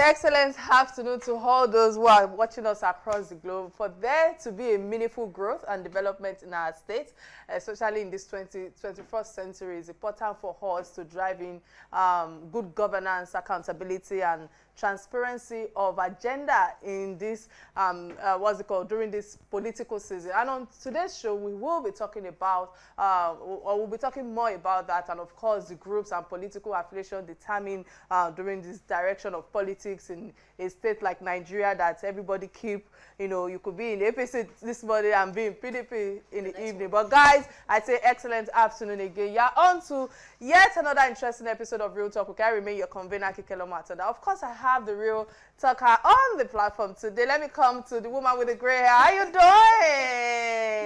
excellent afternoon to all those who are watching us across the globe. For there to be a meaningful growth and development in our state, especially in this 21st century, is important for us to drive in good governance, accountability, and transparency of agenda in this, during this political season. And on today's show, we will be talking about, or we'll be talking more about that, and of course, the groups and political affiliation determined during this direction of politics in a state like Nigeria that everybody keep, you could be in the APC this morning and be in PDP in the evening. But guys, I say excellent afternoon again. You're on to yet another interesting episode of Real Talk. Okay, I remain your convener, Kike. Of course, I have the real talker on the platform today. Let me come to the woman with the gray hair. How you doing?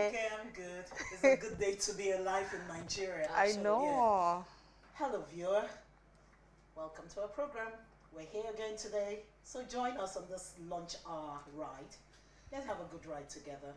Okay, I'm good. It's a good day to be alive in Nigeria. Actually. I know. Yeah. Hello, viewer. Welcome to our program. We're here again today, so join us on this lunch hour ride. Let's have a good ride together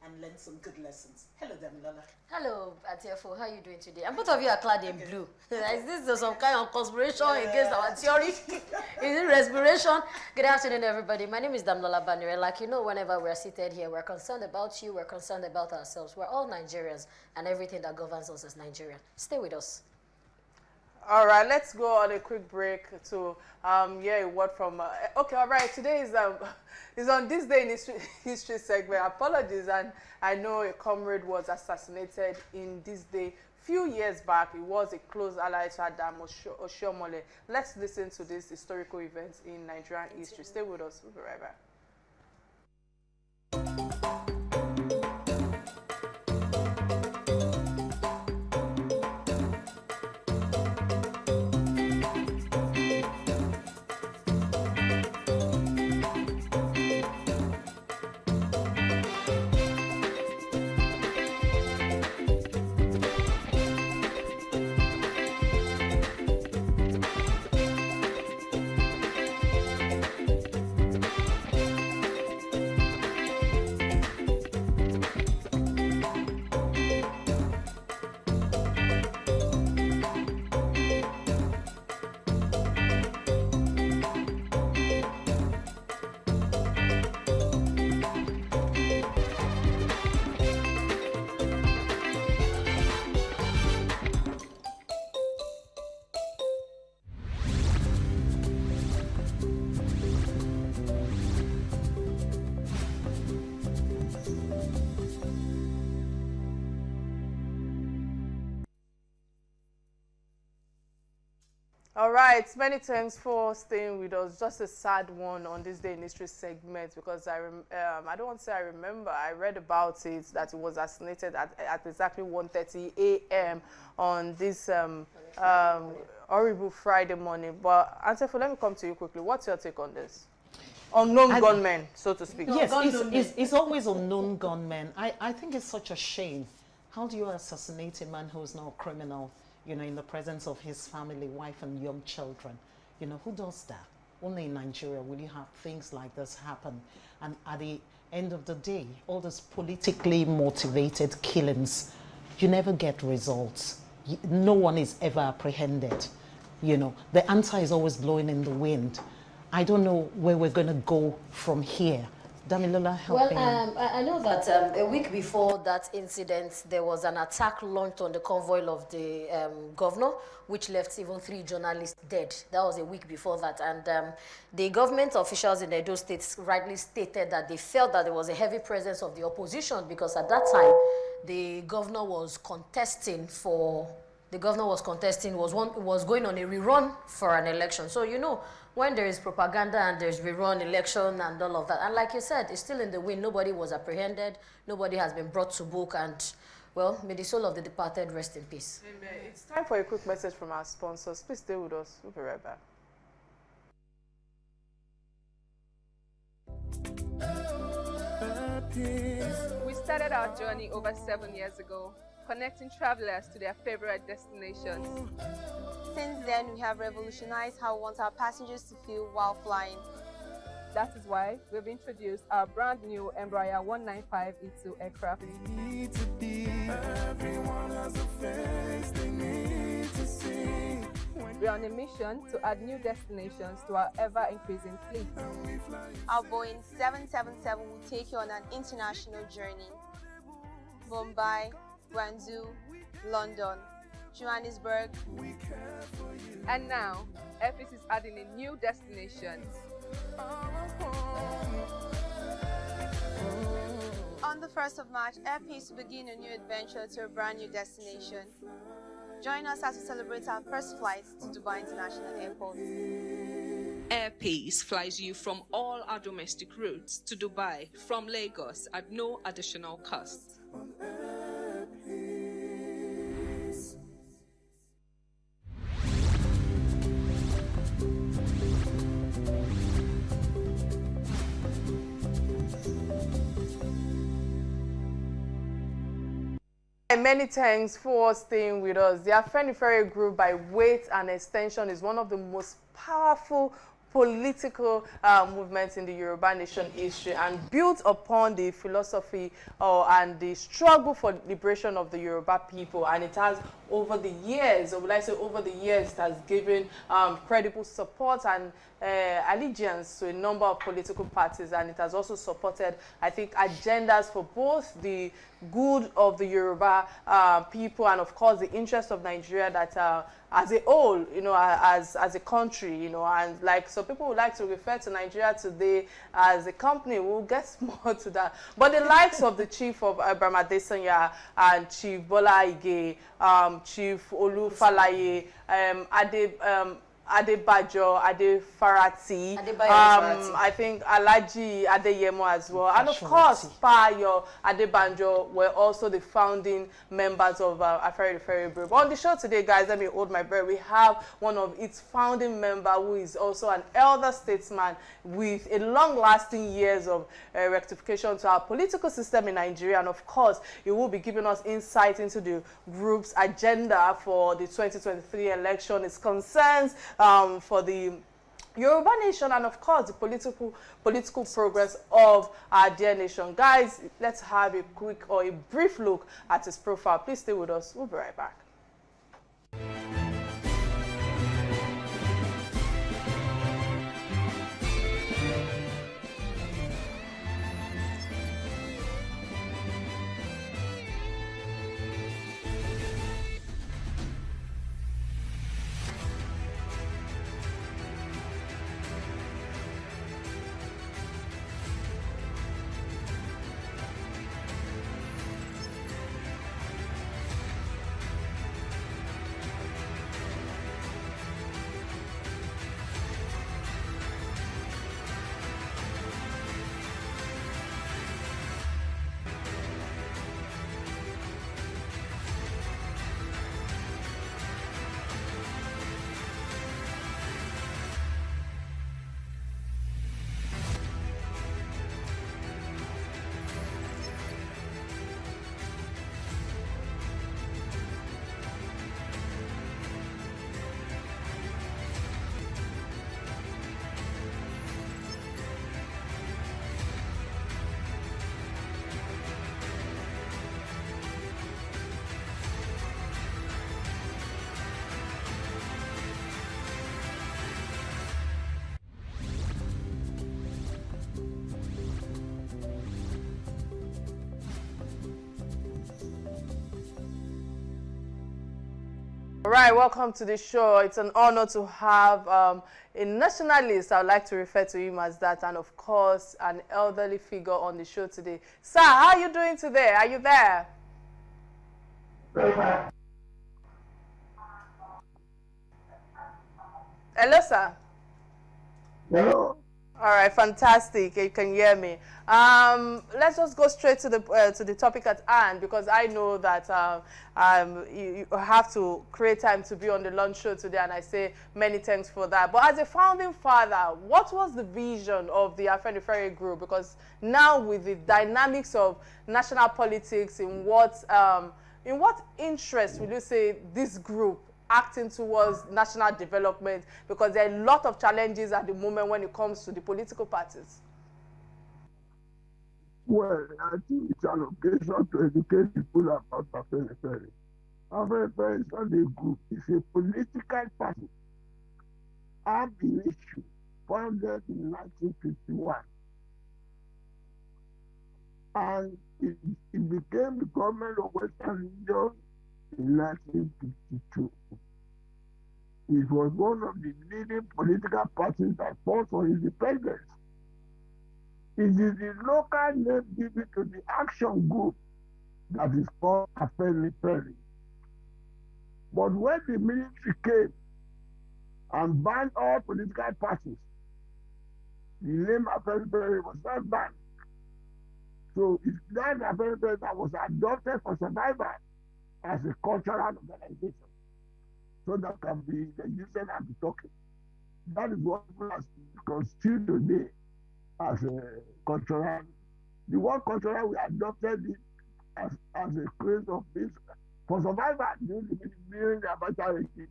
and learn some good lessons. Hello, Damilola. Hello, Atiefo. How are you doing today? And both of you are clad in blue. Is this some kind of conspiration against our theory? Is it respiration? Good afternoon, everybody. My name is Damilola Banure. Like, whenever we're seated here, we're concerned about you, we're concerned about ourselves. We're all Nigerians, and everything that governs us is Nigerian. Stay with us. All right, let's go on a quick break to hear a word from. Okay, all right. Today is on this day in history segment. Apologies, and I know a comrade was assassinated in this day. Few years back, it was a close ally to Adam Oshiomhole. Let's listen to this historical event in Nigerian history. Stay with us. We'll be right back. All right, many thanks for staying with us. Just a sad one on this day in history segment, because I don't want to say I remember. I read about it that it was assassinated at exactly 1:30 a.m. on this horrible Friday morning. But Antefo, let me come to you quickly. What's your take on this? Unknown gunmen, so to speak. Yes, it's always unknown gunmen. I think it's such a shame. How do you assassinate a man who's not a criminal? In the presence of his family, wife, and young children. Who does that? Only in Nigeria will you have things like this happen. And at the end of the day, all these politically motivated killings, you never get results. No one is ever apprehended. The answer is always blowing in the wind. I don't know where we're going to go from here. Damilola, help me. I know that a week before that incident, there was an attack launched on the convoy of the governor, which left even 3 journalists dead. That was a week before that. And the government officials in Edo State rightly stated that they felt that there was a heavy presence of the opposition, because at that time, the governor was contesting, was going on a rerun for an election. So, when there is propaganda and there's rerun election and all of that, and like you said, it's still in the wind. Nobody was apprehended. Nobody has been brought to book. And, well, may the soul of the departed rest in peace. Amen. It's time for a quick message from our sponsors. Please stay with us. We'll be right back. We started our journey over 7 years ago, connecting travelers to their favorite destinations. Since then, we have revolutionized how we want our passengers to feel while flying. That is why we've introduced our brand new Embraer 195 E2 aircraft. Everyone has a face they need to see. When We are on a mission to add new destinations to our ever-increasing fleet. Our Boeing 777 will take you on an international journey. Mumbai, Guangzhou, London, Johannesburg. And now, Airpeace is adding a new destination. On the 1st of March, Airpeace will begin a new adventure to a brand new destination. Join us as we celebrate our first flight to Dubai International Airport. Airpeace flies you from all our domestic routes to Dubai from Lagos at no additional cost. Many thanks for staying with us. The Afenifere Group, by weight and extension, is one of the most powerful political movements in the Yoruba nation history, and built upon the philosophy and the struggle for liberation of the Yoruba people. And it has, over the years, or would I say over the years, it has given credible support and allegiance to a number of political parties, and it has also supported, I think, agendas for both the good of the Yoruba people and, of course, the interest of Nigeria, that as a whole, you know, as a country, you know. And like, so people would like to refer to Nigeria today as a company. We'll get more to that. But the likes of the chief of Abraham Adesanya and Chief Bola Ige, Chief Olu Falaye, Adebanjo, Adefarati, I think Alaji Adeyemo as well, and of course Ayo Adebanjo were also the founding members of Afenifere Group. On the show today, guys, let me hold my breath. We have one of its founding member, who is also an elder statesman with a long-lasting years of rectification to our political system in Nigeria, and of course he will be giving us insight into the group's agenda for the 2023 election, its concerns for the Yoruba nation, and of course the political progress of our dear nation. Guys, let's have a quick or a brief look at his profile. Please stay with us. We'll be right back. All right, welcome to the show. It's an honor to have a nationalist. I would like to refer to him as that, and of course an elderly figure on the show today. Sir, how are you doing today? Are you there? Hello, sir. Hello. All right, fantastic. You can hear me. Let's just go straight to the topic at hand, because I know that you have to create time to be on the lunch show today, and I say many thanks for that. But as a founding father, what was the vision of the Afenifere Group? Because now, with the dynamics of national politics, in what interest would you say this group acting towards national development, because there are a lot of challenges at the moment when it comes to the political parties? Well, I think it's an occasion to educate people about Afenifere. Afenifere is not a group, it's a political party. ab initio founded in 1951, and it became the government of Western Region in 1952. It was one of the leading political parties that fought for independence. It is the local name given to the action group that is called Afenifere. But when the military came and banned all political parties, the name Afenifere was not banned. So it's that Afenifere that was adopted for survival as a cultural organization, so that can be the user and be talking. That is what has constituted today as a cultural. The word cultural, we adopted it as a phrase of this for survival during the Abacha regime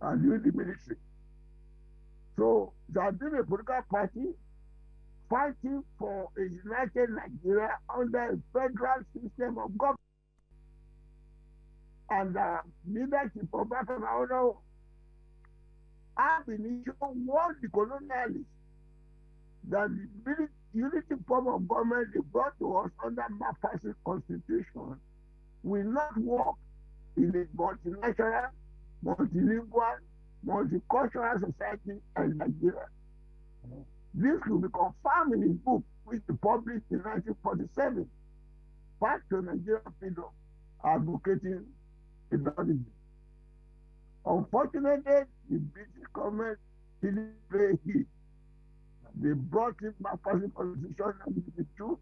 and during the military. So it has been a political party fighting for a united Nigeria under a federal system of government. And the leadership of Atanda-Owo have been warned the colonialists that the unity form of government they brought to us under Mafa's constitution will not work in a multinational, multilingual, multicultural society in Nigeria. This will be confirmed in his book, which he published in 1947, Path to Nigerian Freedom, advocating federalism. Unfortunately, the British government didn't pay heed. They brought in Mafa's constitution in 1952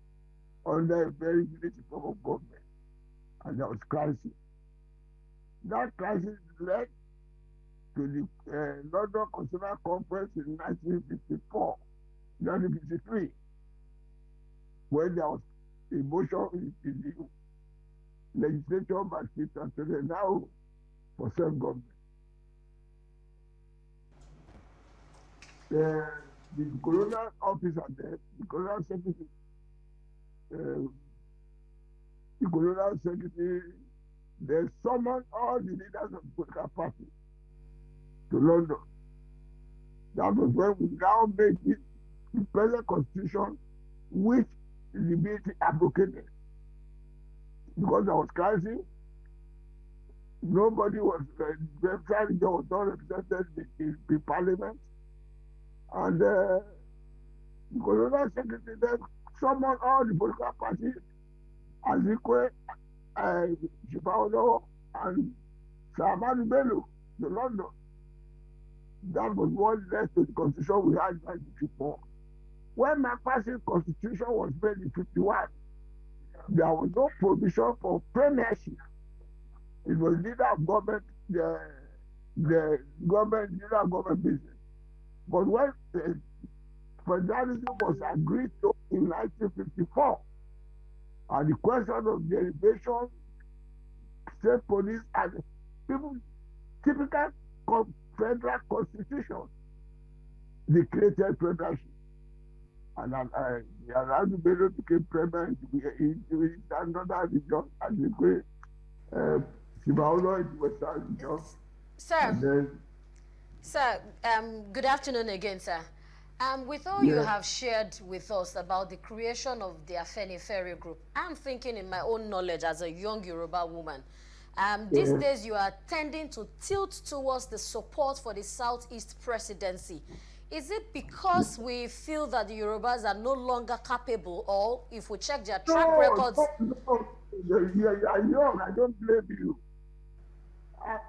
under a very unity form of government, and there was crisis. That crisis led to the London Constitutional Conference in 1954, 1953, when there was a motion in the legislature by Peter Atanda-Owo for self-government. The colonial officer there, the colonial secretary, they summoned all the leaders of the political party to London. That was when we now made it the present constitution, which the military advocated. Because there was crisis, nobody was, the website was not represented in the parliament. And the colonial secretary then summoned all the political parties, Azikwe, Shifaulo, and Samani Bello to London. That was what led to the constitution we had in 1954. When Mafa's constitution was made in 1951, there was no provision for premiership. It was leader of government, the government, leader of government business. But when federalism was agreed to in 1954, and the question of derivation, state police, and people, typical federal constitution, they created premiership. And Atanda-Owo became premier in another region, and they created Shifaulo in Western region. Sir, good afternoon again, sir. With all you have shared with us about the creation of the Afenifere group, I'm thinking in my own knowledge as a young Yoruba woman, these days you are tending to tilt towards the support for the Southeast presidency. Is it because we feel that the Yorubas are no longer capable, or if we check their track records? No. You are young, I don't blame you.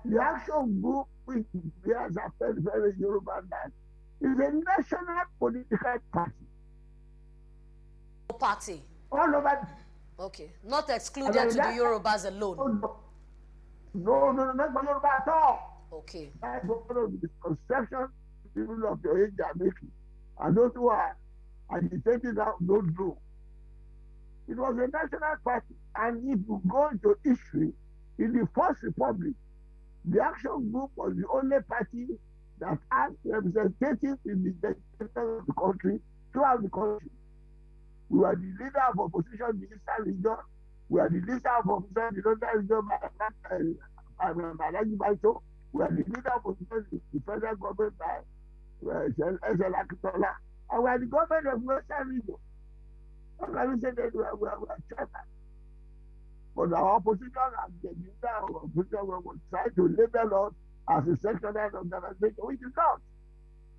The action group, which bears Afenifere Yoruba land, is a national political Party. all over. Okay, not excluded to the Yorubas alone. No, not for Yoruba at all. Okay. That's one of the misconceptions people of your age are making. And those who are agitating that don't know. It was a national party. And if you go into history, in the First Republic, the Action Group was the only party that had representatives in the legislature of the country, throughout the country. We were the leader of opposition in the Eastern region. We are the leader of opposition in the Northern region by Ayo Adebanjo. We are the leader of opposition in the federal government by Akitola, and we are the government of Western region. How can we say that we are China? But our opposition and the leader of opposition was trying to label us as a sectional organization, which is not.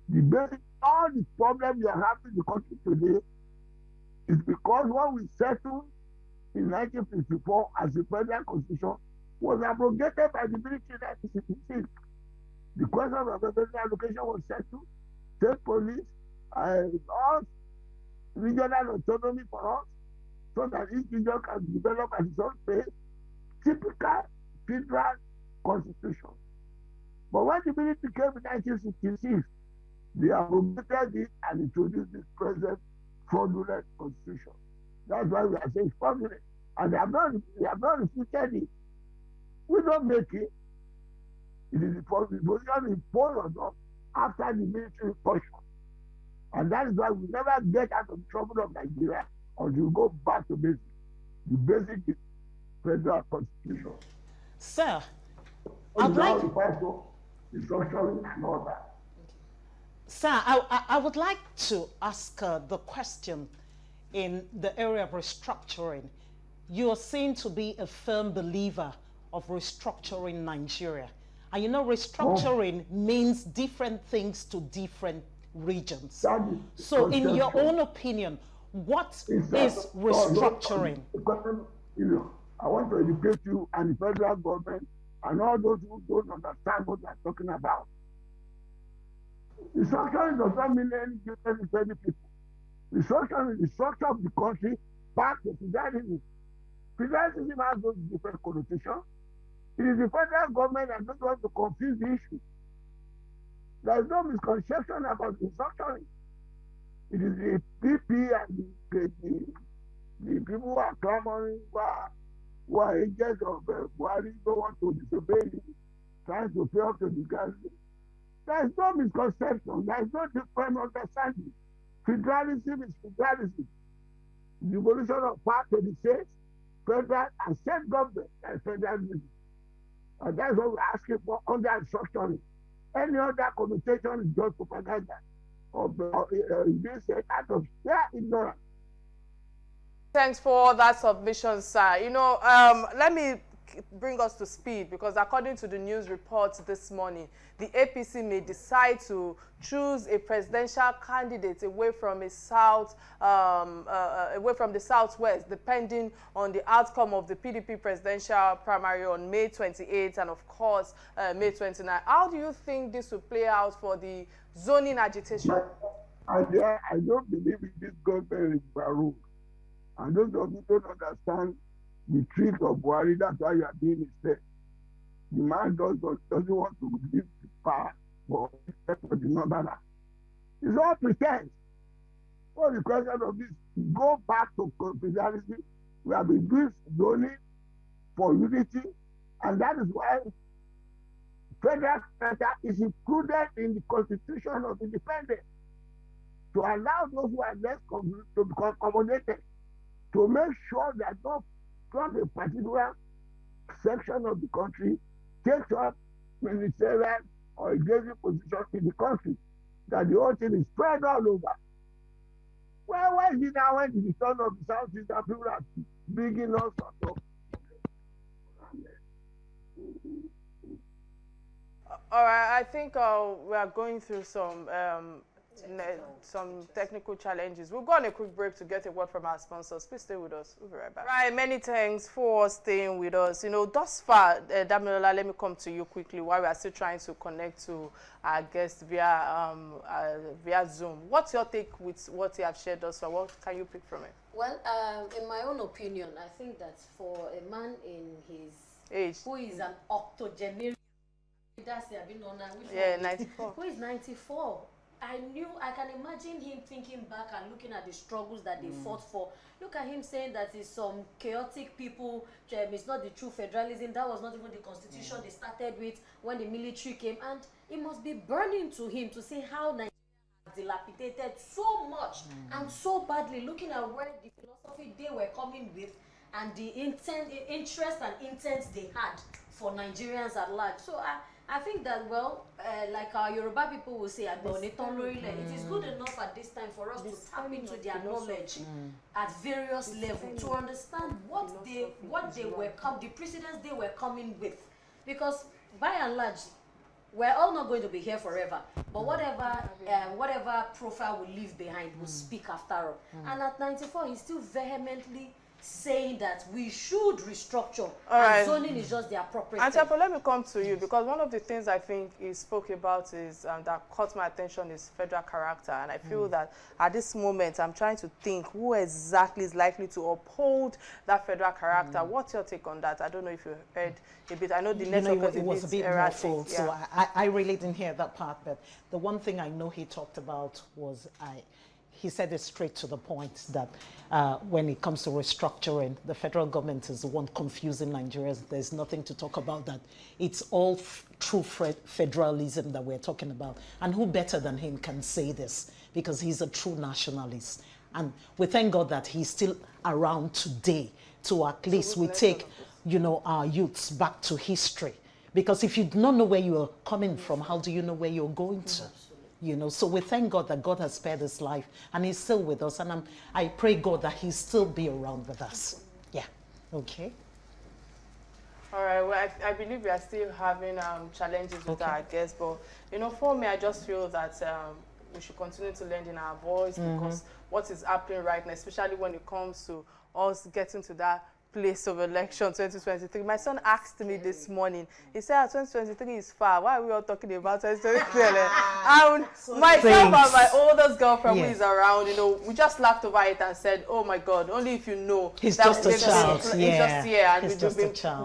The basic, all the problems you are having in the country today is because when we settled in 1954 as a federal constitution was abrogated by the military in 1966. The question of federal allocation was settled, state police, all regional autonomy for us, so that each region can develop at its own pace, typical federal constitution. But when the military came in 1966, they abrogated it and introduced this present fraudulent constitution. That's why we are saying it's fraudulent. And they have not refuted it. We don't make it. It is the position imposed on us after the military portion. And that is why we never get out of the trouble of Nigeria until we go back to basic. The basic is federal constitution. Sir, I'd like to restructuring and all that. Sir, I would like to ask the question in the area of restructuring. You are seen to be a firm believer of restructuring Nigeria. And you know, restructuring means different things to different regions. So in your own opinion, what is restructuring? I want to educate you and the federal government and all those who don't understand what they're talking about. Restructuring does not mean any different to any people. Restructuring is the structure of the country back to federalism. Federalism has those different connotations. It is the federal government that doesn't want to confuse the issue. There is no misconception about restructuring. It is the PP and the people who are clamoring, who are agents of Buhari, don't want to disobey him, trying to pay up to the government. There is no misconception. There is no different understanding. Federalism is federalism. The evolution of part of the states, federal and state government and federalism. And that's what we're asking for under restructuring. Any other connotation is just propaganda of being said out of sheer ignorance. Thanks for that submission, sir. You know, let me bring us to speed, because according to the news reports this morning, the APC may decide to choose a presidential candidate away from the southwest, depending on the outcome of the PDP presidential primary on May 28th and of course May 29th. How do you think this will play out for the zoning agitation? I don't believe in this government is Baru. And those of you don't understand the trick of Buhari, that's why you are being misled. The man doesn't want to give the power for the number. It's all pretense. All the question of this, go back to confederalism. We have been doing zoning for unity, and that is why federal character is included in the Constitution of Independence to allow those who are less to become accommodated, to make sure that not from a particular section of the country takes up ministerial or executive position in the country, that the whole thing is spread all over. Well, why is it now when the son of the Southeast that people are bringing us up? All right, I think we are going through some technical challenges. We'll go on a quick break to get a word from our sponsors. Please stay with us. We'll be right back. Right, many thanks for staying with us. You know, thus far, Damilola, let me come to you quickly while we are still trying to connect to our guest via Zoom. What's your take with what you have shared thus far? What can you pick from it? Well, in my own opinion, I think that for a man in his age, who is an octogenarian, that's the 94. Who is 94? I can imagine him thinking back and looking at the struggles that they fought for. Look at him saying that it's some chaotic people, it's not the true federalism, that was not even the constitution they started with when the military came, and it must be burning to him to see how Nigeria has dilapidated so much and so badly, looking at where the philosophy they were coming with and the interest and intent they had for Nigerians at large. So I think that, well, like our Yoruba people will say, it is good enough at this time for us to tap into their knowledge at various levels to understand the precedents they were coming with. Because by and large, we're all not going to be here forever, but whatever profile we leave behind will speak after all. And at 94, he's still vehemently saying that we should restructure, and zoning is just the appropriate thing. Antiapo, let me come to you, because one of the things I think he spoke about is that caught my attention is federal character, and I feel that at this moment I'm trying to think who exactly is likely to uphold that federal character. What's your take on that? I don't know if you heard a bit. I know the network was a bit erratic. muffled, so I really didn't hear that part, but the one thing I know he talked about was he said it straight to the point that when it comes to restructuring, the federal government is the one confusing Nigerians. There's nothing to talk about that. It's all true federalism that we're talking about. And who better than him can say this? Because he's a true nationalist. And we thank God that he's still around today to at least we take, our youths back to history. Because if you do not know where you're coming from, how do you know where you're going to? So we thank God that God has spared his life and he's still with us. And I pray God that he'll still be around with us. Yeah. Okay. All right. Well, I believe we are still having challenges with our guests, but for me, I just feel that we should continue to lend in our voice because what is happening right now, especially when it comes to us getting to that place of election 2023. My son asked me this morning, he said 2023 is far, why are we all talking about 2023? And myself and my oldest girlfriend who is around, we just laughed over it and said, oh my God, only if you know he's just a child. He's just here, and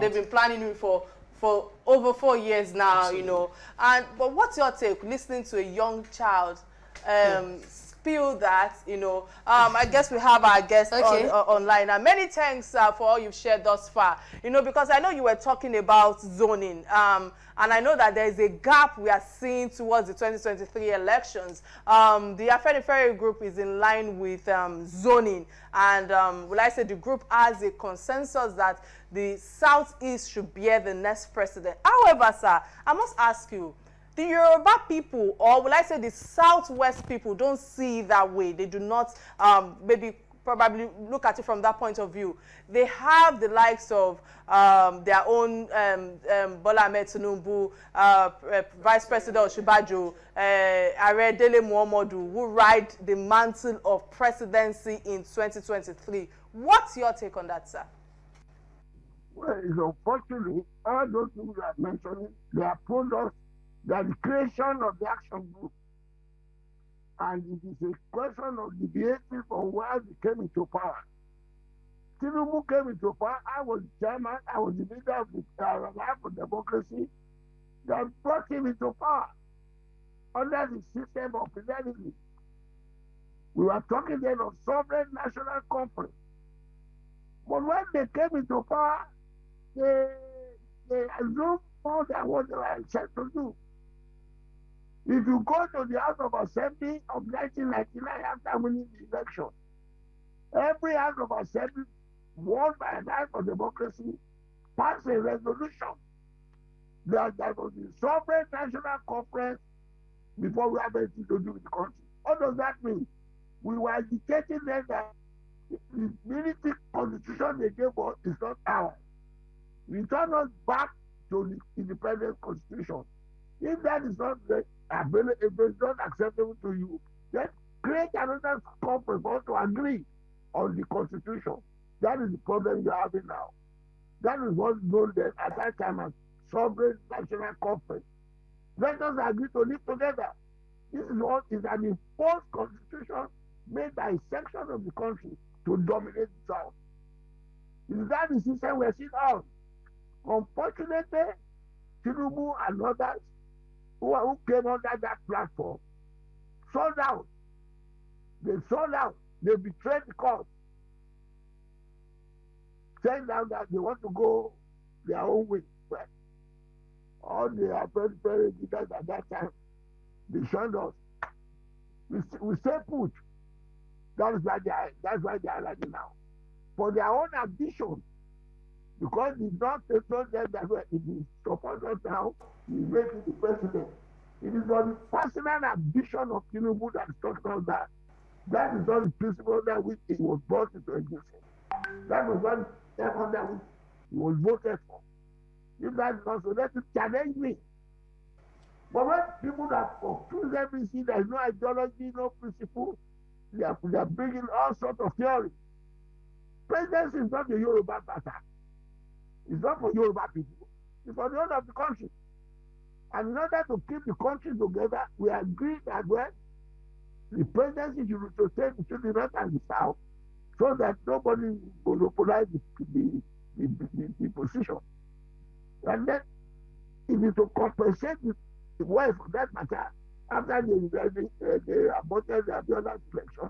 they've been planning it for over 4 years now. But what's your take listening to a young child spill that, I guess we have our guests online. And many thanks for all you've shared thus far, because I know you were talking about zoning. And I know that there is a gap we are seeing towards the 2023 elections. The Afenifere group is in line with zoning. And will I say the group has a consensus that the Southeast should bear the next president. However, sir, I must ask you, the Yoruba people, or will I say the Southwest people, don't see it that way. They do not probably look at it from that point of view. They have the likes of their own Bola Ahmed Tinubu, Vice President Osinbajo, Ààrẹ Dele Momodu, who ride the mantle of presidency in 2023. What's your take on that, sir? Well, it's unfortunate, all those people that mentioned, they are products that the creation of the action group, and it is a question of debating on why we came into power. Tinubu came into power. I was chairman. I was the leader of the Life for Democracy that brought him into power under the system of fidelity. We were talking then of sovereign national conference. But when they came into power, they assumed more than what they were set to do. If you go to the House of Assembly of 1999 after winning the election, every House of Assembly won by a Life for Democracy passed a resolution that was the sovereign national conference before we have anything to do with the country. What does that mean? We were indicating then that the military constitution they gave us is not ours. Return us back to the independent constitution. If that is not available, if it's not acceptable to you, then create another conference for us to agree on the constitution. That is the problem you're having now. That is what known then at that time as sovereign national conference. Let us agree to live together. This is what is an imposed constitution made by a section of the country to dominate the South. Is that the system we're seeing out? Unfortunately, Tinubu and others who came under that platform sold out. They sold out. They betrayed the cause. Saying now that they want to go their own way. Well, all the very leaders at that time, they shunned us. We stay put. That's why they are like now. For their own ambition, because the not told them that well, if you support us now, you make it the president. It is the personal ambition of Tinubu that taught us that. That is not the principle that which he was brought into existence. That was one step under which he was voted for. If that is not so, let it challenge me. But when people that confuse everything, there is no ideology, no principle, they are bringing all sorts of theories. Presidency is not a Yoruba matter. It's not for Yoruba people. It's for the whole of the country. And in order to keep the country together, we agree that well, the presidency should rotate between the north and the south so that nobody will monopolize the position. And then, if it to compensate the wife for that matter, after they aborted the Abiola election,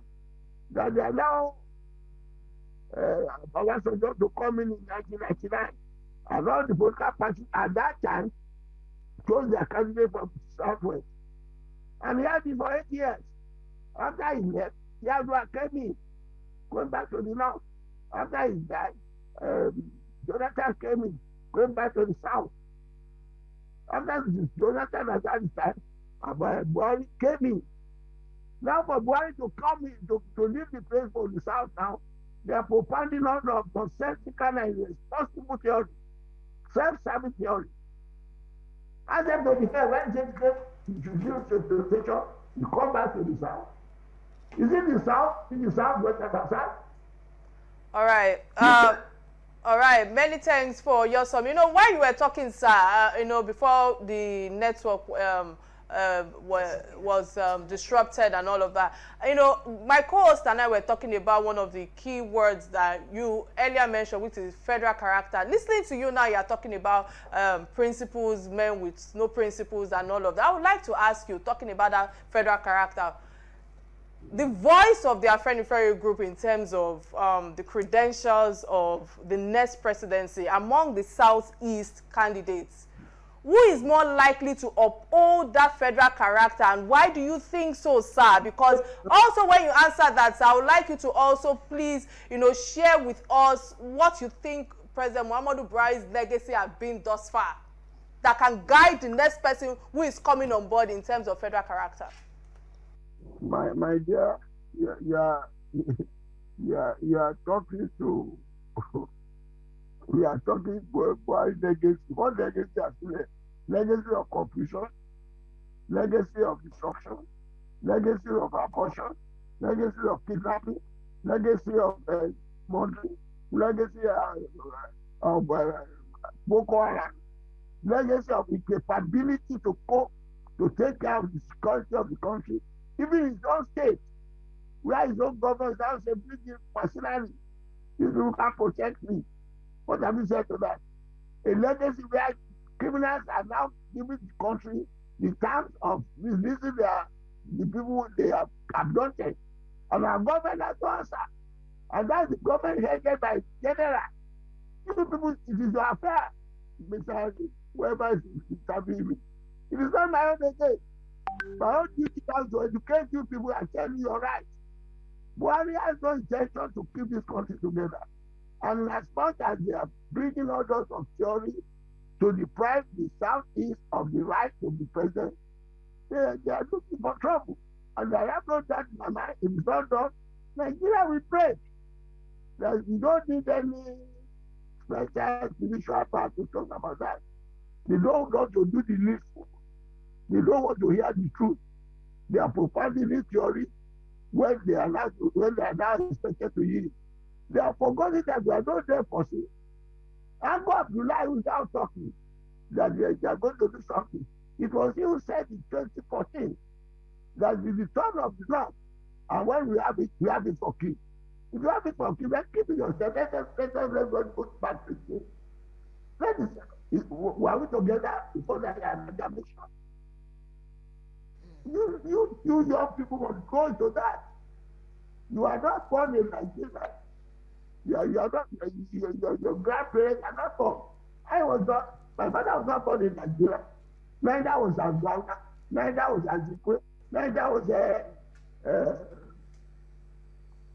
that they allow Obasanjo to come in 1999, and all the political parties at that time chose their candidate from Southwest. And he had it for 8 years. After he left, Yadua came in, going back to the north. After he died, Jonathan came in, going back to the south. After Jonathan had had his time, Buhari came in. Now for Buhari to come in, to leave the place for the south now, they are propounding all of nonsensical and irresponsible theory, self-serving theory. Ask them to be fair, when James came, introduced to the station, you come back to the south. Is it the south? In the south, west, and south? All right. All right. Many thanks for your sum. You know, while you were talking, sir, you know, before the network was disrupted and all of that, you know, my co-host and I were talking about one of the key words that you earlier mentioned, which is federal character. Listening to you now, you're talking about principles, men with no principles and all of that. I would like to ask you, talking about that federal character, the voice of the Afenifere group in terms of the credentials of the next presidency among the Southeast candidates, who is more likely to uphold that federal character, and why do you think so, sir? Because also when you answer that, sir, I would like you to also please, you know, share with us what you think President Muhammadu Buhari's legacy has been thus far that can guide the next person who is coming on board in terms of federal character. My dear, you are talking to we are talking about legacy. What legacy has been? Legacy of confusion, legacy of destruction, legacy of abortion, legacy of kidnapping, legacy of murdering, legacy of Boko Haram, legacy of incapability to cope, to take care of the security of the country, even his own state, where his own government is simply personally, these people can't protect me. What have you said to that? A legacy where criminals are now giving the country the terms of releasing the people they have abducted. And our government has to answer. And that's the government headed by general. You people, it is your affair, Mr. Whoever is interviewing me. It is not my own again. My own duty is to educate you people and tell you your rights. Buhari has no intention to keep this country together. And as much as they are bringing all sorts of theory to deprive the Southeast of the right to be president, they are looking for trouble. And I have no doubt in my mind, if it's not done, Nigeria will break. That we don't need any special spiritual part to talk about that. They don't want to do the needful. They don't want to hear the truth. They are propounding this theory when they are not expected to yield. They are forgetting that we are not there for sin. And God July without talking that they are going to do something. It was he who said in 2014 that with the turn of the Lord, and when we have it for keep. If you have it for keep, then keep it yourself. Let us go back to it. We are together before that another mission. You young people must go into that. You are not born in Nigeria. You are not, your grandparents are not born. I was not, my father was not born in Nigeria. Neither was Angola, neither was Azikwe, neither was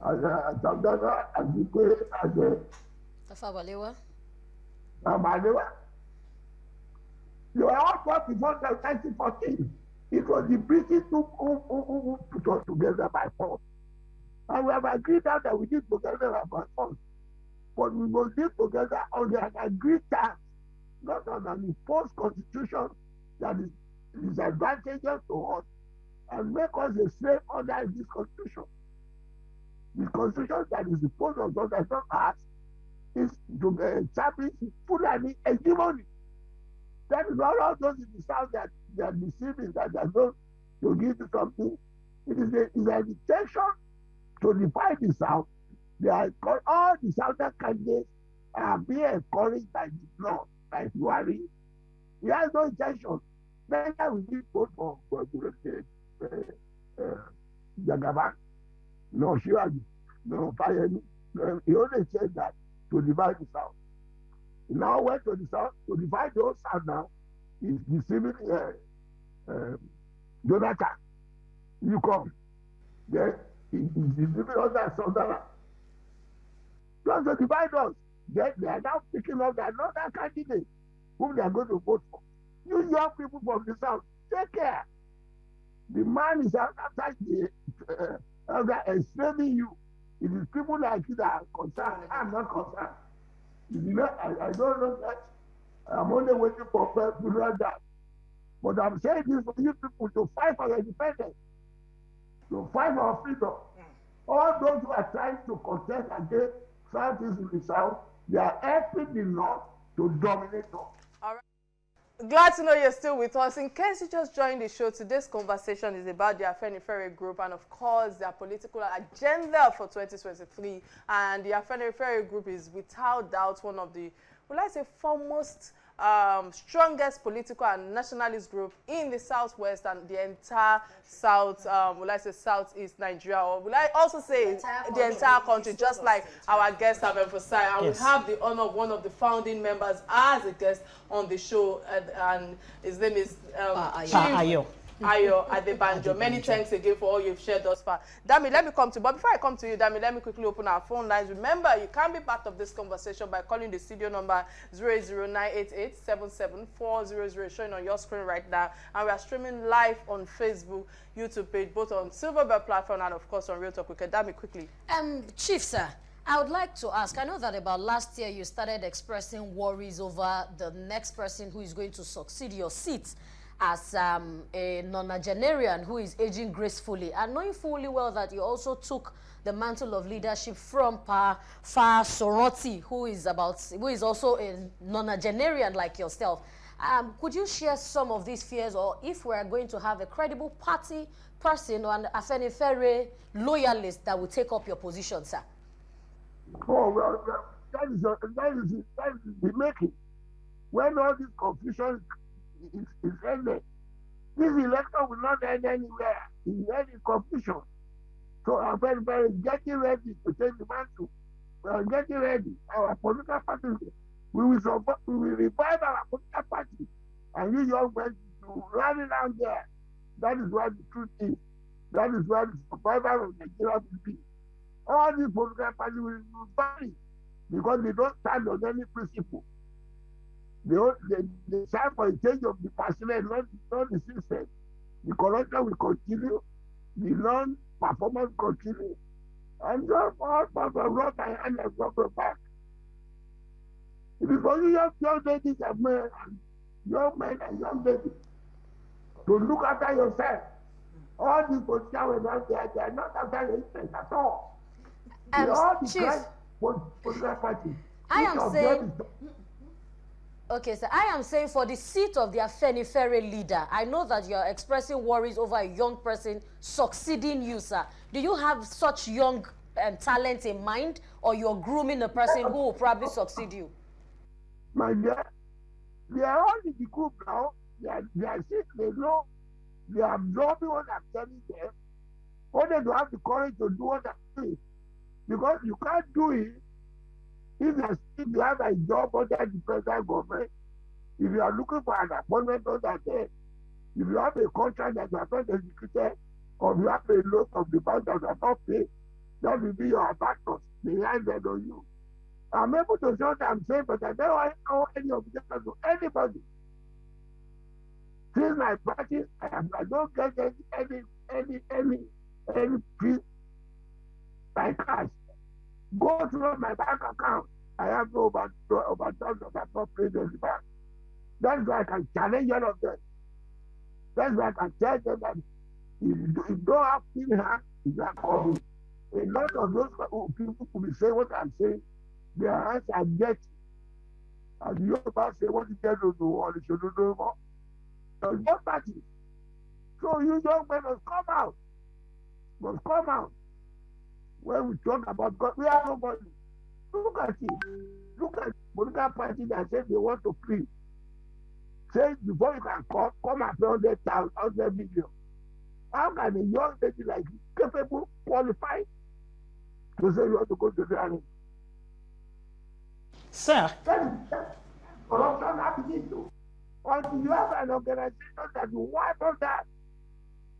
Atanda-Owo, Azikwe, Tafa Balewa. Balewa. They were all fought before 1914. It was the British who put us together by force. And we have agreed now that we live together by force. But we must live together on an agreed terms, not on an imposed constitution that is disadvantageous to us and make us a slave under this constitution. The constitution that is imposed on us as not us is to establish Fulani hegemony. That is all those in the South that they are deceiving, that they are going to give you something. It is an intention to divide the South. They are all the Southern candidates are being encouraged by the North, by Buhari. He has no intention. Neither will he vote for Jagaban, no Shivaji, no Fayemi. No, he only said that to divide the South. He now went to the South to divide the whole South now. He's deceiving Jonathan. You come. Then he's deceiving other Southerners. Just to divide us. Then they are now picking up another candidate whom they are going to vote for. You young people from the South, take care. The man is outside enslaving you. It is people like you that are concerned. I'm not concerned. You know, I don't know that. I'm only waiting for people to learn that. But I'm saying this for you people to fight for your independence, to fight for our freedom. All those who are trying to contest against Southeast in the South, they are helping the North to dominate us. All right. Glad to know you're still with us. In case you just joined the show, today's conversation is about the Afenifere group and, of course, their political agenda for 2023. And the Afenifere group is, without doubt, one of the, would I say, foremost, strongest political and nationalist group in the Southwest and the entire South, will I say Southeast Nigeria, or will I also say the entire country, just like our guests have emphasized. And yes, we have the honor of one of the founding members as a guest on the show, and his name is Ayo Adebanjo. Many thanks again for all you've shared thus far. Dami, let me come to you. But before I come to you, Dami, let me quickly open our phone lines. Remember, you can be part of this conversation by calling the studio number 00988-77-400, showing on your screen right now. And we are streaming live on Facebook, YouTube page, both on Silverbell platform and, of course, on Real Talk Kike. Dami, quickly. Chief, sir, I would like to ask, I know that about last year you started expressing worries over the next person who is going to succeed your seat as a nonagenarian who is aging gracefully, and knowing fully well that you also took the mantle of leadership from Fa Soroti, who is also a nonagenarian like yourself. Could you share some of these fears, or if we are going to have a credible party person or an Afenifere loyalist that will take up your position, sir? Oh, well, that is the making. When all this confusion is ended, this election will not end anywhere. It will end in confusion. So I'm very getting ready to take the mantle. We are getting ready. Our political party, we will revive our political party. And you young men to run around there. That is what the truth is. That is what the survival of Nigeria will be. All these political parties will vanish because they don't stand on any principle. They stand for a change of the personnel, not the system. The corruption will continue, the non-performance will continue, and just all people run my hand and go back. It is only young ladies and men, young men and young ladies to look after yourself. All these politicians out there, they are not after your interest at all. Chief, I am saying, okay, sir, I am saying for the seat of the Afenifere leader, I know that you are expressing worries over a young person succeeding you, sir. Do you have such young talent in mind, or you're grooming a person who will probably succeed you? My dear, they are all in the group now. They are sick, they know, they are absorbing what I'm telling them. Only to have the courage to do what I'm doing. Because you can't do it if you have a job under the present government, if you are looking for an appointment under there, if you have a contract that you are not executed, or you have a loan of the bank that you are not paid, that will be your factors behind that on you. I'm able to say what I'm saying, but I don't know any objection to anybody. Since my practice, I don't get any fee by cash. Go through my bank account. I have no overdraft that I've not paid in the bank. That's why I can challenge all of them. That's why I can tell them that if you don't have clean hands, it's not coming. A lot of those people could be saying what I'm saying. Their hands are dirty. As you about say, what you get to do, or you should do more. There's no party. So you young men must come out. Must come out. When we talk about God, we have nobody. Look at it. Look at the political party that says they want to free. Say before you can come and pay 100,000, 100 million. How can a young lady like you, capable, qualified, to say you want to go to the army? Sir. That's corruption happening too. Until you have an organization that you wipe on that,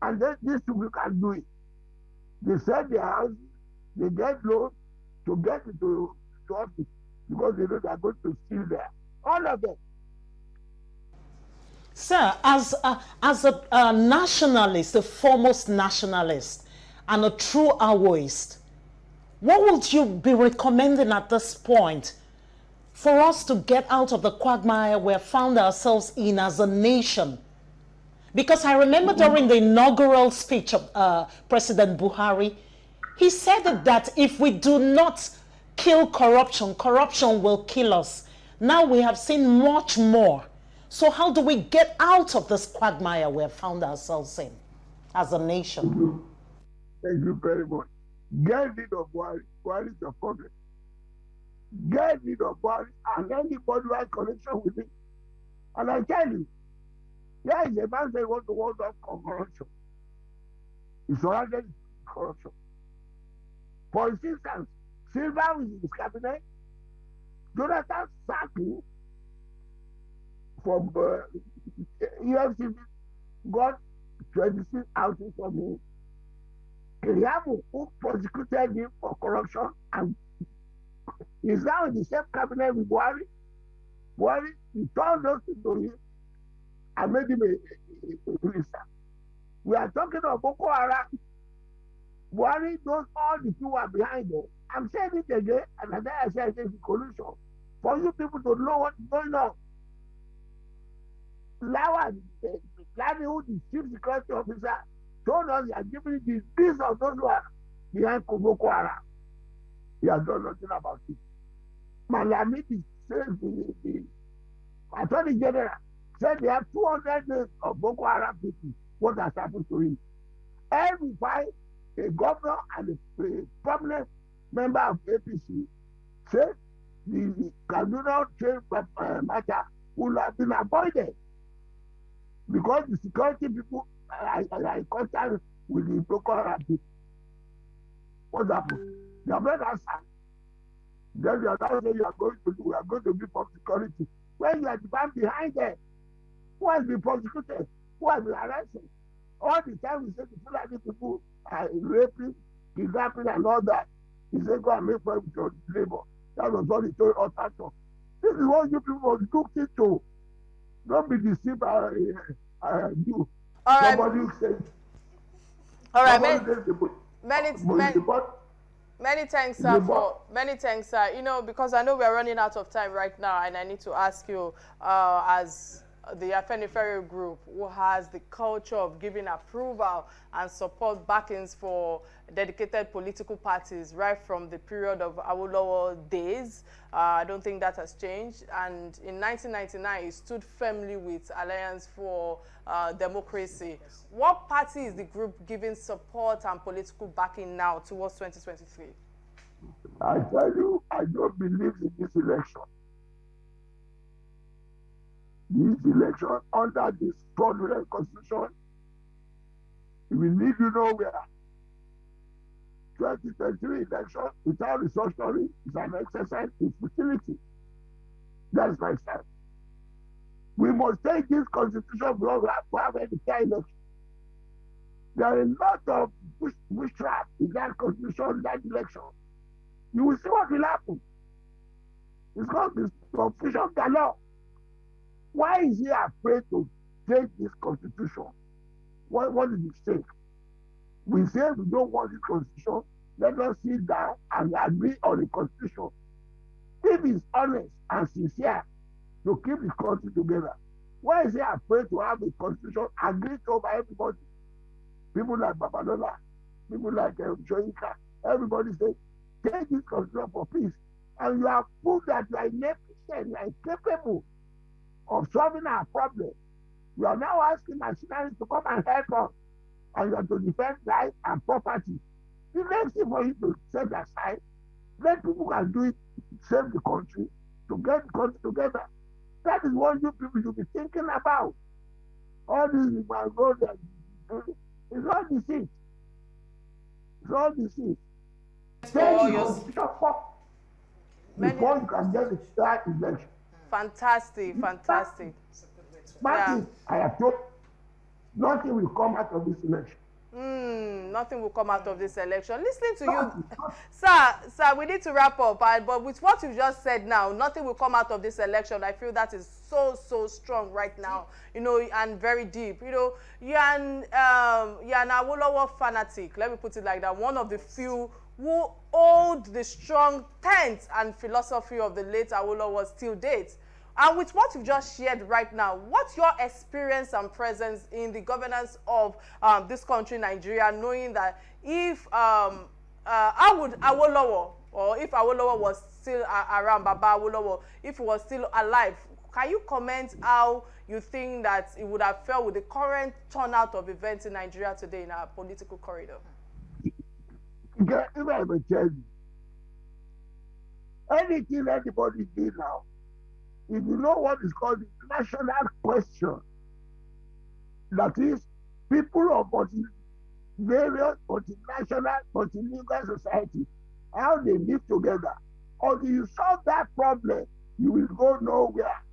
and then these people can do it. They sell their houses, they get loans to get into office because they know they are going to steal there. All of them. Sir, as a nationalist, a foremost nationalist, and a true Awoist, what would you be recommending at this point for us to get out of the quagmire we have found ourselves in as a nation? Because I remember during the inaugural speech of President Buhari, he said that if we do not kill corruption, corruption will kill us. Now we have seen much more. So how do we get out of this quagmire we have found ourselves in as a nation? Thank you very much. Get rid of Buhari. Buhari is your problem. Get rid of Buhari and anybody who has connection with it. And I tell you, there is a man saying what the world of corruption. It's surrounded with corruption. For instance, Silva was in his cabinet. Jonathan sacked him from EFCC, got 26 houses from him. Kiriamu, who prosecuted him for corruption, and is now in the same cabinet with Buhari. Buhari, he told those to him and made him a minister. We are talking of Boko Haram. Buhari knows all the people are behind them. I'm saying it again, and then I say it's a collusion. For you people to know what's going on. Lawan, who the chief security officer, told us he has given the list of those who are behind Boko Haram. He has done nothing about it. Malamidi says the Attorney General said they have 200 days of Boko Haram people. What has happened to him? Every fight, a governor and a prominent member of APC said the Kaduna trade matter would have been avoided because the security people are in contact with the Boko Haram people. What happened? They have not answered. Then you are now saying we are going to be for security. When you are the man behind them, who has been prosecuted? Who has been arrested? All the time we say the Fulani people are raping, kidnapping, and all that. He said, go and make friends with your neighbor. That was what he told us. This is what you people must look into. Don't be deceived by you. All right. Somebody said. All right, many thanks, sir. Many thanks, sir. You know, because I know we are running out of time right now, and I need to ask you, as the Afenifere group, who has the culture of giving approval and support backings for dedicated political parties right from the period of Awolowo days. I don't think that has changed. And in 1999, he stood firmly with Alliance for Democracy. What party is the group giving support and political backing now towards 2023? I tell you, I don't believe in this election. This election under this fraudulent constitution, we need to know where 2023 election without restructuring is an exercise in futility. That's my stand. We must take this constitution because we have any fair election. There are a lot of witchcraft in that constitution, that election. You will see what will happen. It's called this confusion galore. Why is he afraid to change this constitution? What is the stake? We say we don't want this constitution. Let us sit down and agree on the constitution. If he's honest and sincere to keep the country together, why is he afraid to have a constitution agreed to by everybody? People like Babalola, people like Joyinka, everybody say, take this constitution for peace. And you have proved that you are inefficient, you are incapable of solving our problem. You are now asking machinery to come and help us, and you are to defend life and property. The next thing for you to set aside, let people can do it, save the country, to get the country together. That is what you people should be thinking about. All this is my road and it's all deceit. It's all deceit. Before you can get the fair election. Fantastic. Martin, I have told nothing will come out of this election. Nothing will come out of this election. Listening to you, sir, we need to wrap up. But with what you just said now, nothing will come out of this election. I feel that is so strong right now, you know, and very deep. You know, you're an Awolowo fanatic. Let me put it like that. One of the few who hold the strong tent and philosophy of the late Awolowo till date. And with what you've just shared right now, what's your experience and presence in the governance of this country, Nigeria, knowing that if Awolowo, or if Awolowo was still around, Baba Awolowo, if he was still alive, can you comment how you think that it would have felt with the current turnout of events in Nigeria today in our political corridor? If I will tell you, anything anybody did now, if you know what is called the national question, that is, people of various multinational, multilingual society, how they live together, until you solve that problem, you will go nowhere.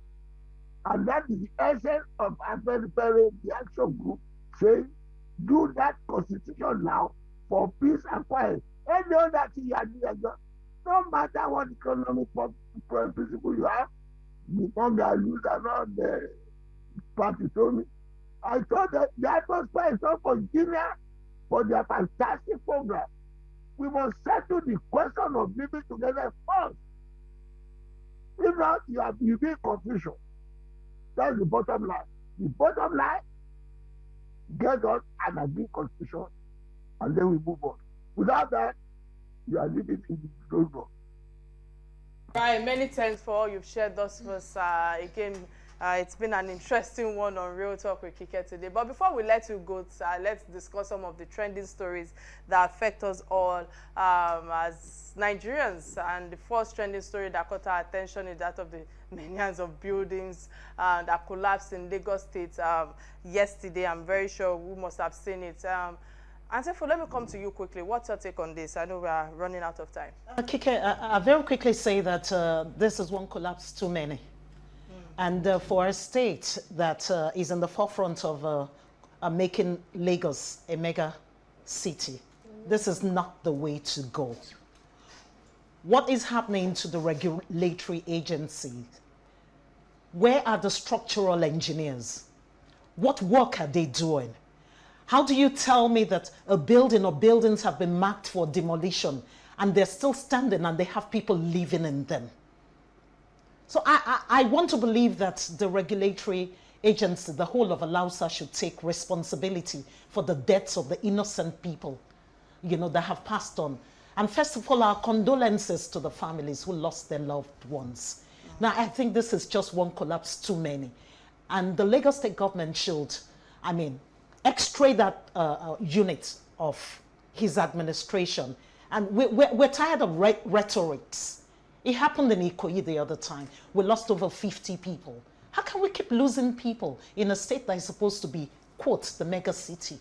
And that is the essence of the action group saying, do that constitution now for peace and quiet. Any other thing you are doing, no matter what economic principle you have, the hunger lose around the party told me. I thought that the atmosphere is not for Guinea, for their fantastic program. We must settle the question of living together first. If not, you be in confusion. That's the bottom line. The bottom line, get us and agree constitution, and then we move on. Without that, you are living in the struggle. Right, many thanks for all you've shared thus far. Again, it's been an interesting one on Real Talk with Kike today. But before we let you go, let's discuss some of the trending stories that affect us all as Nigerians. And the first trending story that caught our attention is that of the millions of buildings that collapsed in Lagos State yesterday. I'm very sure we must have seen it. And therefore, let me come to you quickly. What's your take on this? I know we are running out of time. Kike, I'll very quickly say that this is one collapse too many. And for a state that is in the forefront of making Lagos a mega city, this is not the way to go. What is happening to the regulatory agencies? Where are the structural engineers? What work are they doing? How do you tell me that a building or buildings have been marked for demolition and they're still standing and they have people living in them? So I want to believe that the regulatory agency, the whole of Alausa, should take responsibility for the deaths of the innocent people, you know, that have passed on. And first of all, our condolences to the families who lost their loved ones. Now, I think this is just one collapse too many. And the Lagos State government should, extray that unit of his administration. And we're tired of rhetorics. It happened in Ikoyi the other time. We lost over 50 people. How can we keep losing people in a state that is supposed to be, quote, the mega city?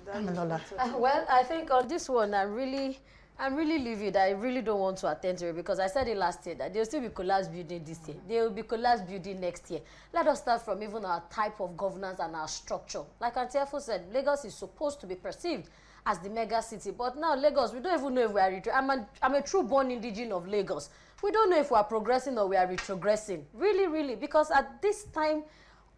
Well, I think on this one, I'm really livid. I really don't want to attend to it because I said it last year that there will still be collapse building this year. There will be collapse building next year. Let us start from even our type of governance and our structure. Like Antiafo said, Lagos is supposed to be perceived as the mega city. But now Lagos, we don't even know if we are I'm a true born indigene of Lagos. We don't know if we are progressing or we are retrogressing. Really, really, because at this time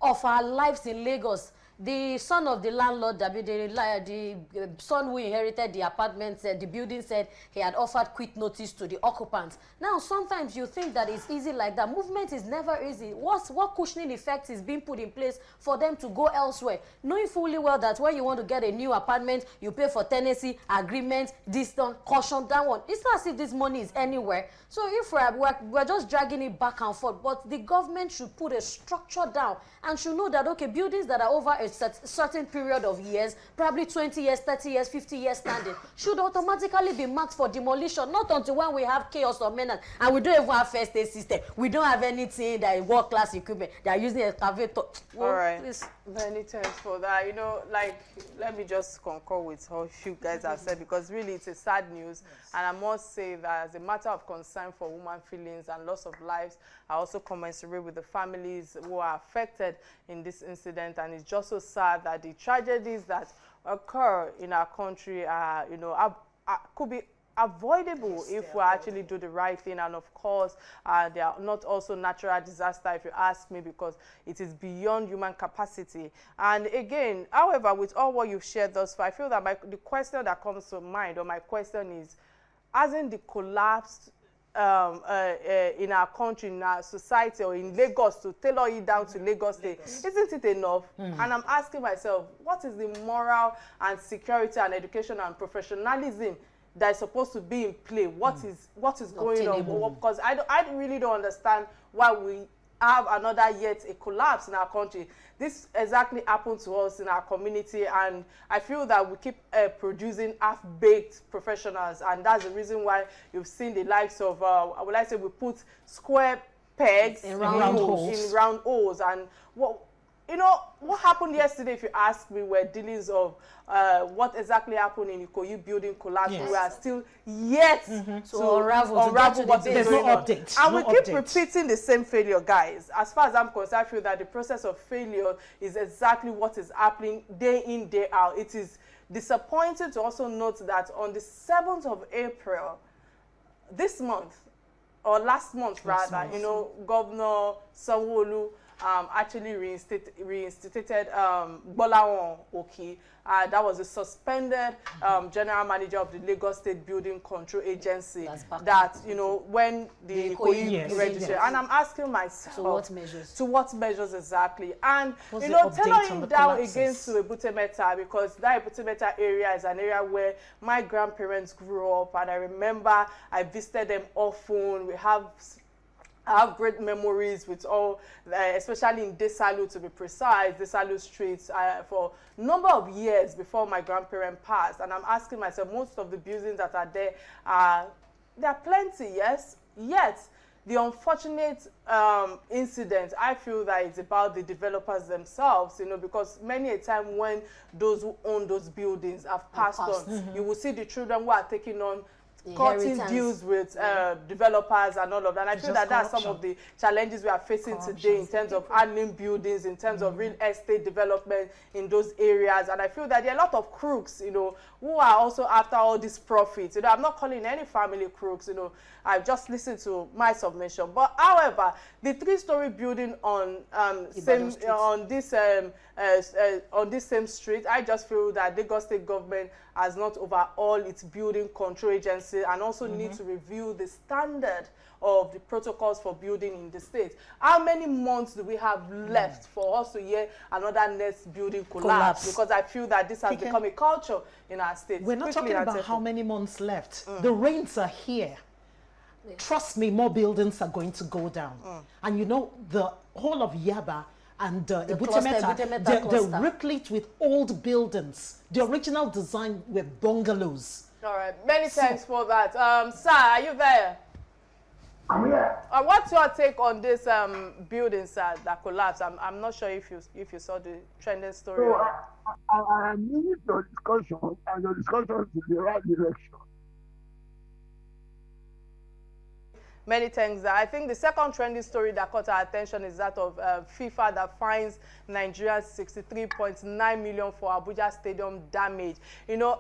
of our lives in Lagos, the son of the landlord, the son who inherited the apartment, said the building said he had offered quit notice to the occupants. Now, sometimes you think that it's easy like that. Movement is never easy. What cushioning effect is being put in place for them to go elsewhere? Knowing fully well that when you want to get a new apartment, you pay for tenancy, agreement, this one, caution, that one. It's not as if this money is anywhere. So if we're just dragging it back and forth, but the government should put a structure down and should know that, okay, buildings that are over a certain period of years, probably 20 years, 30 years, 50 years standing, should automatically be marked for demolition, not until when we have chaos or menace and we don't even have first aid system. We don't have anything that is world-class equipment. They are using excavator. Well, all right. please. Many thanks for that. You know, like, let me just concur with what you guys have said, because really it's a sad news. Yes. And I must say that as a matter of concern for women feelings and loss of lives, I also commensurate with the families who are affected in this incident. And it's just so sad that the tragedies that occur in our country are, you know, could be avoidable if we actually do the right thing. And of course, they are not also natural disaster, if you ask me, because it is beyond human capacity. And again, however, with all what you've shared thus far, I feel that the question that comes to mind, or my question is, hasn't the collapse in our country, in our society, or in Lagos, to tailor it down to Lagos State, isn't it enough? And I'm asking myself, what is the moral and security and education and professionalism that is supposed to be in play? What is going on? Because I really don't understand why we have another yet a collapse in our country. This exactly happened to us in our community, and I feel that we keep producing half-baked professionals, and that's the reason why you've seen the likes of, would I say, we put square pegs in round holes. And what, you know, what happened yesterday, if you ask me, were dealings of what exactly happened in Ikoyi building collapse. Yes. We are still yet to unravel what is going on. And we keep repeating the same failure, guys. As far as I'm concerned, I feel that the process of failure is exactly what is happening day in, day out. It is disappointing to also note that on the 7th of April, this month, or last month rather, you know, Governor Sanwo-Olu actually reinstated Gbolahan Oki. That was a suspended general manager of the Lagos State Building Control Agency. That, you know, when the Ikoyi registered. And I'm asking myself, to what measures? To what measures exactly? And, you know, tailoring down against to Ebute Metta, because that Ebute Metta area is an area where my grandparents grew up, and I remember I visited them often. I have great memories with all, especially in Desalu, to be precise, Desalu streets, for a number of years before my grandparents passed. And I'm asking myself, most of the buildings that are there are plenty, yes, yet the unfortunate incident, I feel that it's about the developers themselves, you know, because many a time when those who own those buildings have passed on, you will see the children who are taking on cutting deals with developers and all of that. And I feel that that's some of the challenges we are facing today in terms of handling buildings, in terms of real estate development in those areas. And I feel that there are a lot of crooks, you know, who are also after all these profits. You know, I'm not calling any family crooks, you know, I've just listened to my submission. But however, the 3-story building on this same street, I just feel that Lagos State government has not overhauled its building control agency, and also need to review the standard of the protocols for building in the state. How many months do we have left for us to hear another next building collapse? Because I feel that this has become a culture in our state. We're not talking about how many months left. The rains are here. Trust me, more buildings are going to go down. And you know, the whole of Yaba and Ebute Metta, they're replete with old buildings. The original design were bungalows. All right, many thanks for that. Sir, are you there? I'm here. What's your take on this building, sir, that collapsed? I'm not sure if you saw the trending story. So I need your discussion, and your discussion is in the right direction. Many thanks. I think the second trending story that caught our attention is that of FIFA that fines Nigeria 63.9 million for Abuja Stadium damage. You know,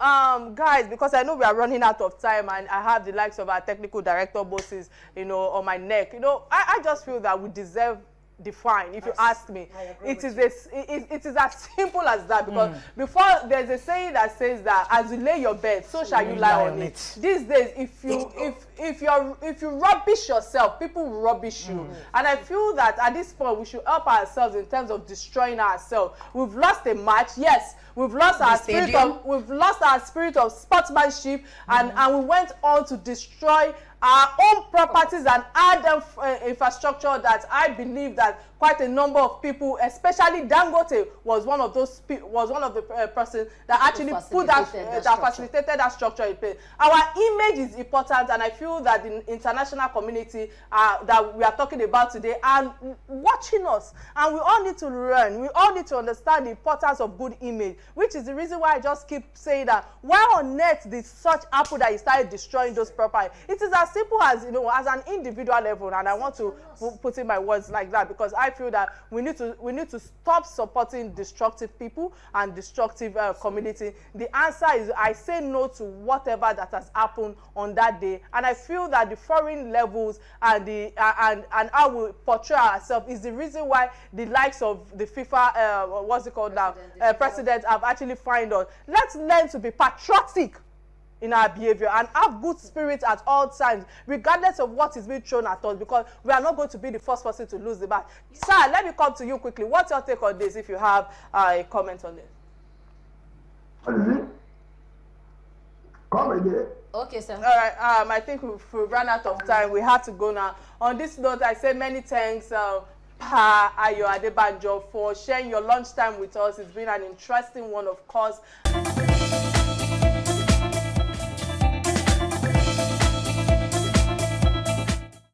guys, because I know we are running out of time and I have the likes of our technical director bosses, you know, on my neck. You know, I just feel that we deserve the fine, if you ask me. It is as simple as that, because before, there's a saying that says that as you lay your bed, so shall you lie on it. These days, if you rubbish yourself, people will rubbish you. And I feel that at this point we should help ourselves in terms of destroying ourselves. We've lost a match, yes. We've lost our spirit of sportsmanship, and we went on to destroy our own properties and add infrastructure that I believe that quite a number of people, especially Dangote, was one of the persons that actually facilitated that structure in place. Our image is important, and I feel that the international community that we are talking about today are watching us, and we all need to learn. We all need to understand the importance of good image, which is the reason why I just keep saying that why on earth did such happen that he started destroying those properties? It is as simple as, you know, as an individual level, and I want to put in my words like that, because I feel that we need to stop supporting destructive people and destructive community. The answer is I say no to whatever that has happened on that day, and I feel that the foreign levels and and how we portray ourselves is the reason why the likes of the FIFA what's it called now president have actually fined us. Let's learn to be patriotic in our behavior and have good spirit at all times, regardless of what is being thrown at us, because we are not going to be the first person to lose the match. Sir, let me come to you quickly. What's your take on this, if you have a comment on this? What is it? Come again. Okay, sir. All right. I think we've run out of time. We have to go now. On this note, I say many thanks, Ayo Adebanjo, for sharing your lunchtime with us. It's been an interesting one, of course.